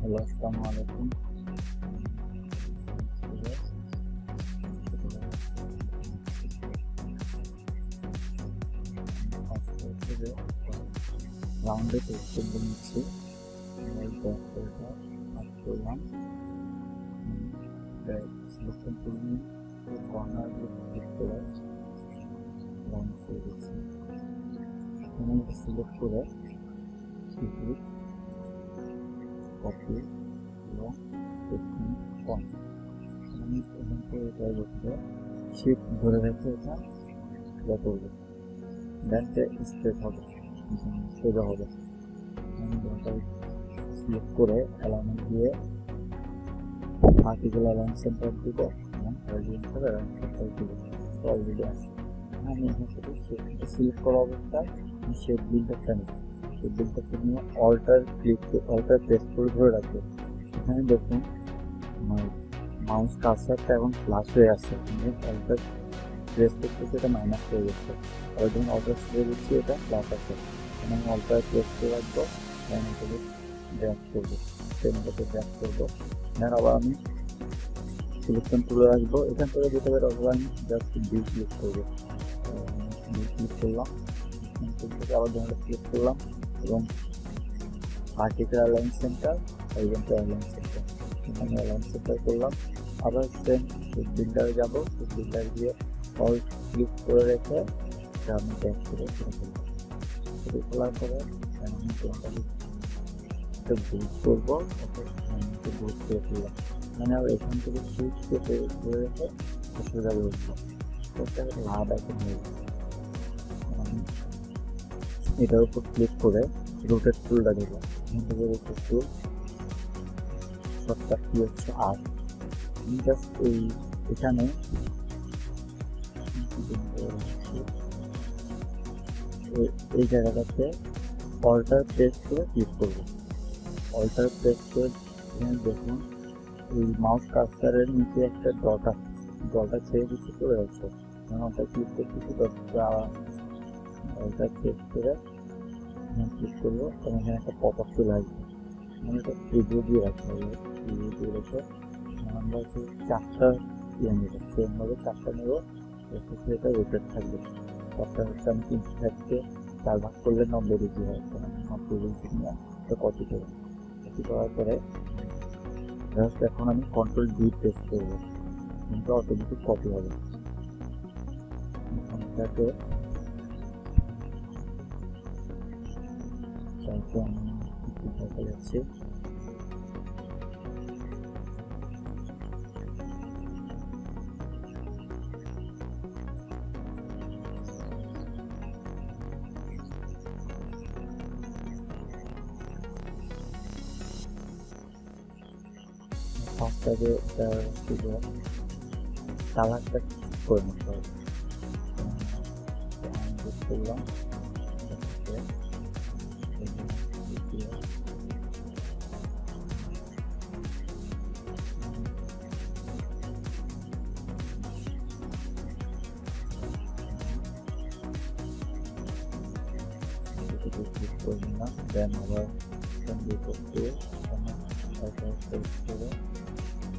Hello, আসসালামু আলাইকুম। রাউন্ডে টেক্সট নিচ্ছি, করলাম সিলেকশন করে কর্নার ক্লিক করে রাউন্ড করে দিচ্ছি। সিলেক্ট করে কপি এবং পয়েন্ট আমি এখান থেকে এটা করতে শিফট ধরে রেখে এটা করবো, দেন স্ট্রেট হবে, সোজা হবে। সিলেক্ট করে অ্যালাইনমেন্ট দিয়ে ভার্টিক্যাল অ্যালাইন সেন্টার দিব এবং হরিজন্টাল অ্যালাইন সেন্টার দিব। অলরেডি আছে। আমি এখান থেকে সিলেক্ট করা অবস্থায় শেপ বিল্ডারটা নিই। শেপ বিল্ডারটা নিয়ে অল্টার প্রেস করে ধরে রাখবো। এখানে দেখুন মাউস কার্সারটা এখন প্লাস হয়ে আছে, অল্টার প্রেস করতেছি এটা মাইনাস হয়ে গেছে। আর যখন অল্টার ছেড়ে দিচ্ছি এটা প্লাস আছে। আমি অল্টার প্রেস করে রাখবো, এটাকে ড্র্যাগ করবো, সেটাকে ড্র্যাগ করবো। দেন আবার আমি সিলেকশন তুলে রাখবো। এখান থেকে যেতে পারে অথবা আমি জাস্ট বি ক্লিক করবো, ক্লিক করলাম, আবার ধরনের সিলেক্ট করলাম এবং vertical align centre, horizontal align centre, এখানে অ্যালাইন সেন্টার করলাম। আবার সেম বিল্ডারে যাবো, বিল্ডার গিয়ে অল ক্লিক করে রেখে আমি ট্যাগ করে খোলার পরে আমি বুট করবো, বুট করে ফেললাম। মানে আবার এখান থেকে সুইচ কেটে করে রেখে সোজা বসবো, লাভ এখন হয়ে গেছে। এটার উপর ক্লিক করে রোটেট টুলটা দেবো। এখান থেকে রোটেট টুল শর্টকাট কি হচ্ছে আর জাস্ট এখানে এই জায়গাটাতে অল্টার প্রেস করে ক্লিক করবো। অল্টার প্রেস করে এখানে দেখুন এই মাউস কার্সারের নিচে একটা ডটা ছেড়ে দিতে চলে যাচ্ছে। ওটা ক্লিক করতেছি, অল্টার প্রেস করে ক্লিক করবো এবং এখানে একটা পপ আপ চলে আসবে। মানে এটা প্রিভিউ দিয়ে রাখতে হবে, প্রিভিউ দিয়ে রেখে আমরা হচ্ছে 4টা নেব, সেমভাবে 4টা নেব, এটা রোটেট থাকবে। 4টা হচ্ছে আমি 360 4 ভাগ করলে 90 ডিগ্রি হয়, 90 ডিগ্রি নিয়ে এটা কপি করবো। কপি করার পরে জাস্ট এখন আমি কন্ট্রোল ডি প্রেস করবো, কিন্তু অটোমেটিক কপি হবে। এটাকে আমি দেখা যাচ্ছে ফার্স্টটাকে কালারটা করে নিতে হবে। করলাম ক্লিক করে নিলাম, দেন আবার ক্লিক করে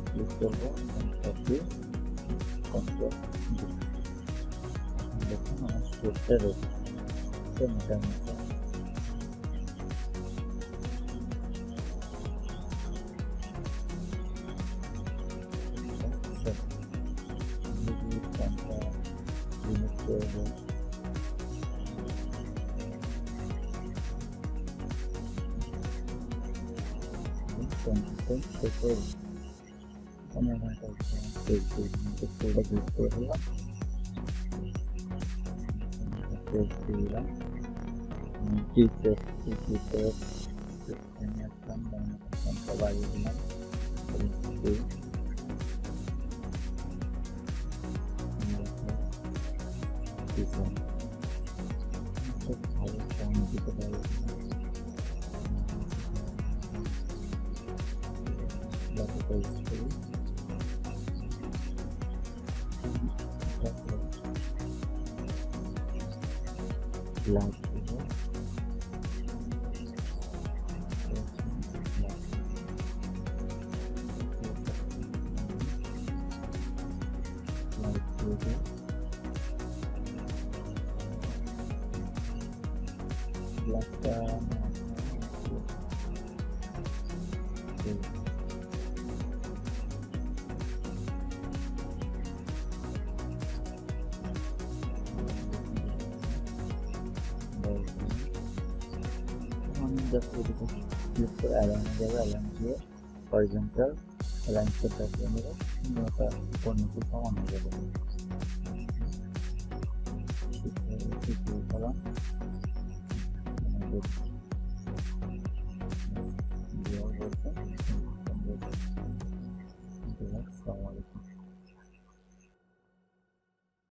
ক্লিক করবো, কপি কন্ট্রোল দেখুন আমার স্ক্রিপ্টটা রয়েছে মোটামুটি। আমি ক্লিক করে দিলাম, ক্লিক করে বাড়িয়ে দিলাম। ভালো সাউন্ড দিতে পারি, just click for align here horizontal align set up on